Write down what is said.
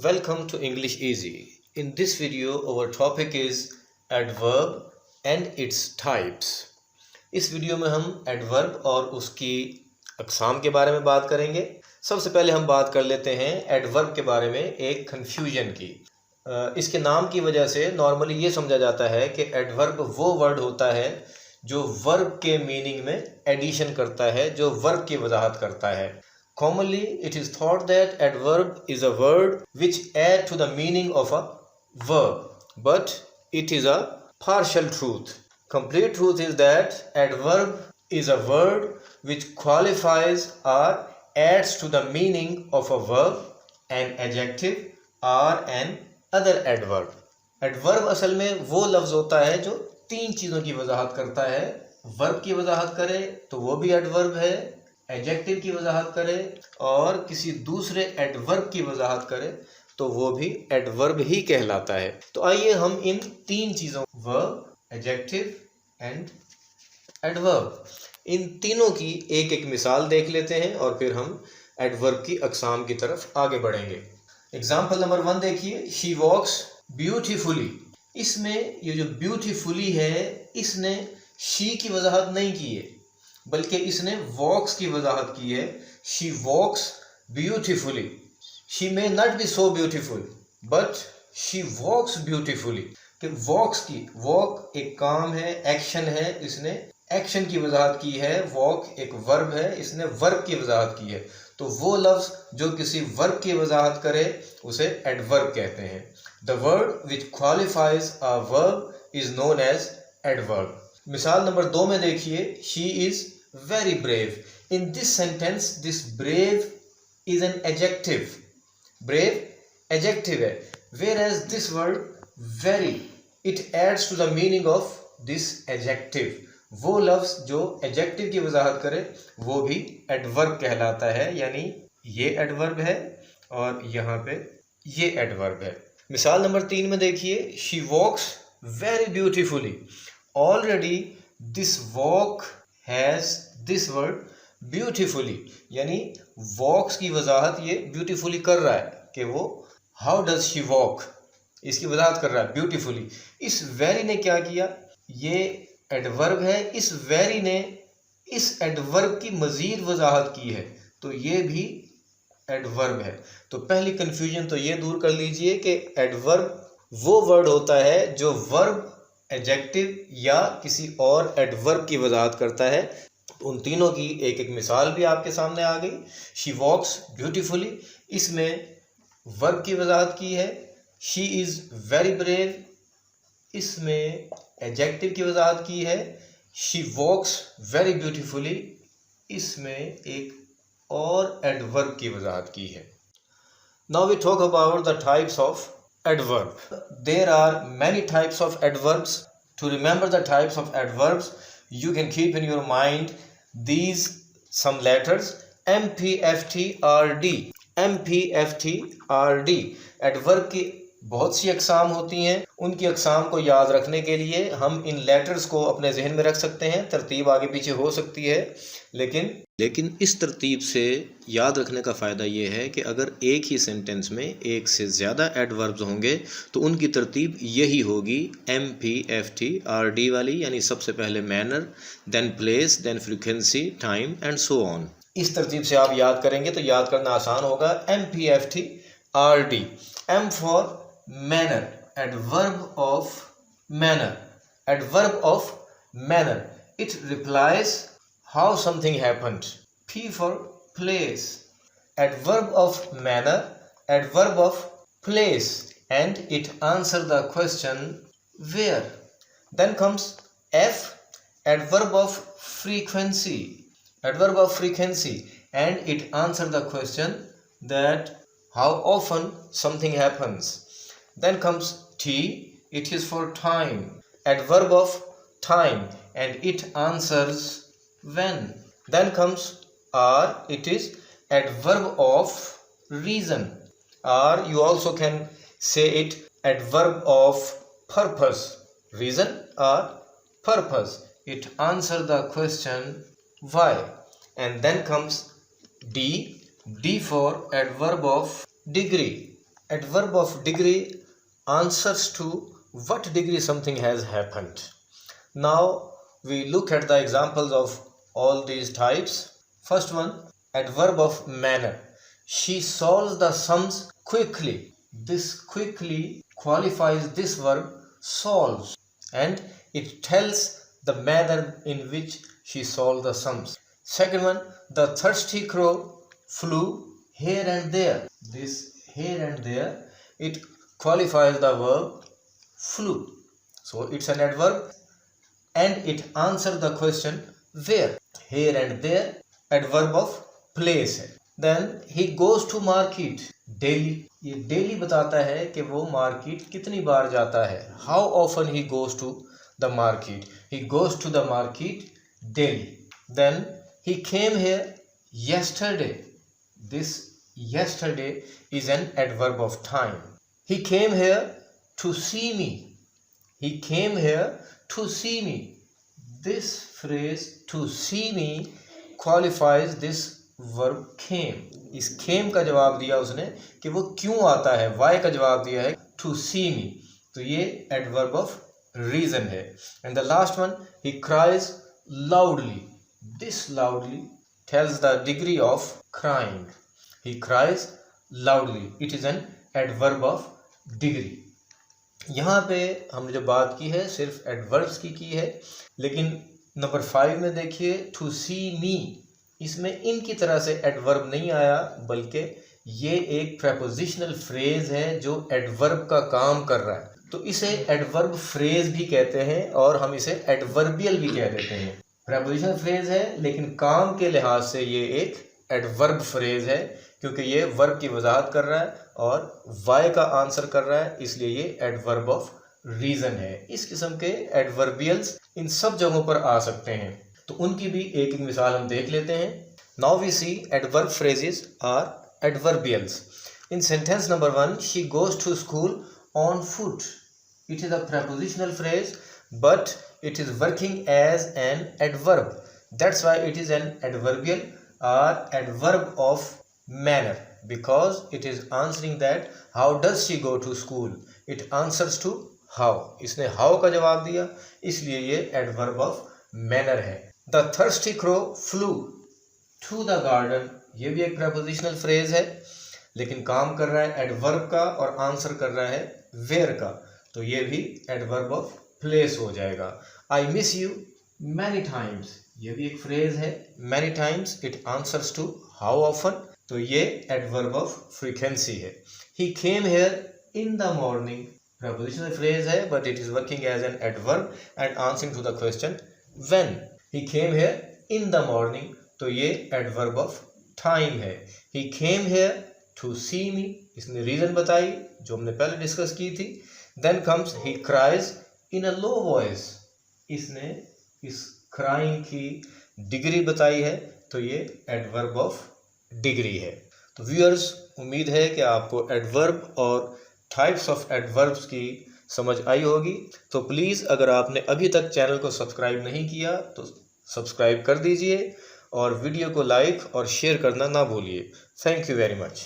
Welcome to English Easy. In this video, our topic is adverb and its types. इस video में हम adverb और उसकी अक़साम के बारे में बात करेंगे। सबसे पहले हम बात कर लेते हैं adverb के बारे में एक कन्फ्यूजन की। इसके नाम की वजह से नॉर्मली ये समझा जाता है कि adverb वो वर्ड होता है जो वर्ब के मीनिंग में एडिशन करता है, जो वर्ब की वजाहत करता है। Commonly, it is thought that adverb is a word which add to the meaning of a verb, but it is a partial truth. Complete truth is that adverb is a word which qualifies or adds to the meaning of a verb, an adjective or an other adverb. Adverb असल में वो लफ्ज़ होता है जो तीन चीज़ों की वजाहत करता है। वर्ब की वजाहत करे तो वो भी एडवर्ब है, एडजेक्टिव की वजाहत करे और किसी दूसरे एडवर्ब की वजाहत करे तो वो भी एडवर्ब ही कहलाता है। तो आइए हम इन तीन चीज़ों वर्ब, एडजेक्टिव एंड एडवर्ब, इन तीनों की एक एक मिसाल देख लेते हैं और फिर हम एडवर्ब की अक़साम की तरफ आगे बढ़ेंगे। एग्जाम्पल नंबर 1 देखिए, शी वॉक्स ब्यूटीफुली। इसमें ये जो ब्यूटीफुली है, इसने शी की वजाहत नहीं की है बल्कि इसने वॉक्स की वजाहत की है। She walks beautifully. She may not be so beautiful but she walks beautifully. कि वॉक्स की, वॉक एक काम है, एक्शन है, इसने एक्शन की वजाहत की है। वॉक एक वर्ब है, इसने वर्ब की वजाहत की है। तो वो लफ्ज़ जो किसी वर्ब की वजाहत करे उसे एडवर्ब कहते हैं। The word which qualifies a verb is known as adverb. मिसाल नंबर 2 में देखिए, she is very brave. In this sentence, this brave is an adjective. Brave adjective है, whereas this word very, it adds to the meaning of this adjective. वो लफ्ज़ जो adjective की वजाहत करे वो भी adverb कहलाता है, यानी ये adverb है और यहाँ पे ये adverb है। मिसाल नंबर 3 में देखिए, she walks very beautifully. Already this walk has this word beautifully, यानी walks की वजाहत ये beautifully कर रहा है कि वो how does she walk, इसकी वजाहत कर रहा है beautifully। इस very ने क्या किया, ये adverb है, इस very ने इस adverb की मज़ीद वजाहत की है तो ये भी adverb है। तो पहली confusion तो ये दूर कर लीजिए कि adverb वो word होता है जो verb, एडजेक्टिव या किसी और एडवर्ब की वजाहत करता है। उन तीनों की एक एक मिसाल भी आपके सामने आ गई। शी वॉक्स ब्यूटीफुली, इसमें वर्ब की वजाहत की है। शी इज़ वेरी ब्रेव, इसमें एडजेक्टिव की वजाहत की है। शी वॉक्स वेरी ब्यूटीफुली, इसमें एक और एडवर्ब की वजाहत की है। Now we talk about the types of adverb. There are many types of adverbs. To remember the types of adverbs, you can keep in your mind these some letters: M, P, F, T, R, D. M, P, F, T, R, D. adverb की बहुत सी अक़साम होती हैं। उनकी अक़साम को याद रखने के लिए हम इन लेटर्स को अपने जहन में रख सकते हैं। तरतीब आगे पीछे हो सकती है, लेकिन इस तरतीब से याद रखने का फ़ायदा ये है कि अगर एक ही सेंटेंस में एक से ज़्यादा एडवर्ब्स होंगे तो उनकी तरतीब यही होगी, M, P, F, T, R, D वाली, यानी सबसे पहले manner, then place, then frequency, time and so on. इस तरतीब से आप याद करेंगे तो याद करना आसान होगा। M, P, F, T, R, D. M for manner, adverb of manner. Adverb of manner, it replies how something happened. P for place, adverb of manner, adverb of place, and it answers the question where. Then comes F, adverb of frequency, adverb of frequency, and it answers the question that how often something happens. Then comes T, it is for time, adverb of time, and it answers when. Then comes R, it is adverb of reason, or you also can say it adverb of purpose, reason or purpose. It answers the question why. And then comes D, D for adverb of degree, Adverb of degree answers to what degree something has happened. Now we look at the examples of all these types. First one, adverb of manner. She solves the sums quickly. This quickly qualifies this verb solves, and it tells the manner in which she solved the sums. Second one, the thirsty crow flew here and there. This here and there, it qualifies the verb flew. So it's an adverb and it answers the question where. Here and there adverb of place है. Then he goes to market daily. ये daily बताता है कि वो market कितनी बार जाता है. How often he goes to the market? He goes to the market daily. Then he came here yesterday. This yesterday is an adverb of time. He came here to see me. He came here to see me. This phrase to see me qualifies this verb came. इस came का जवाब दिया उसने कि वो क्यों आता है. why का जवाब दिया है to see me. तो ये adverb of reason है. And the last one, he cries loudly. This loudly tells the degree of crying. He cries loudly. It is an adverb of degree. यहाँ पे हमने जो बात की है सिर्फ एडवर्ब्स की है, लेकिन नंबर 5 में देखिए टू सी मी, इसमें इन की तरह से एडवर्ब नहीं आया, बल्कि ये एक प्रेपोजिशनल फ्रेज है जो एडवर्ब का काम कर रहा है. तो इसे एडवर्ब फ्रेज भी कहते हैं और हम इसे एडवर्बियल भी कह देते हैं. प्रेपोजिशनल फ्रेज है लेकिन काम के लिहाज से ये एक एडवर्ब फ्रेज है, क्योंकि ये वर्ब की वजाहत कर रहा है और वाई का आंसर कर रहा है, इसलिए ये एडवर्ब ऑफ रीजन है. इस किस्म के एडवर्बियल्स इन सब जगहों पर आ सकते हैं, तो उनकी भी एक एक मिसाल हम देख लेते हैं. Now we see adverb phrases or adverbials. In sentence number 1, she goes to school on foot. It is a prepositional phrase but it is working as an adverb. That's why it is an adverbial or adverb of manner, because it is answering that how does she go to school. It answers to how. इसने how का जवाब दिया, इसलिए ये adverb of manner है. The thirsty crow flew to the garden. ये भी एक prepositional phrase है, लेकिन काम कर रहा है adverb का और आंसर कर रहा है where का, तो ये भी adverb of place हो जाएगा. I miss you many times. ये भी एक फ्रेज है. many times it answers to how often, तो ये adverb of frequency है. He came here in the morning. prepositional phrase है but it is working as an adverb and answering to the question when. He came here in the morning, तो ये adverb of time है. He came here to see me. इसने reason बताई जो हमने पहले discuss की थी. Then comes he cries in a low voice. इसने इस crying की डिग्री बताई है, तो ये adverb of degree है. तो व्यूअर्स, उम्मीद है कि आपको adverb और types of adverbs की समझ आई होगी. तो प्लीज़ अगर आपने अभी तक चैनल को सब्सक्राइब नहीं किया तो सब्सक्राइब कर दीजिए और वीडियो को लाइक और शेयर करना ना भूलिए. Thank you very much.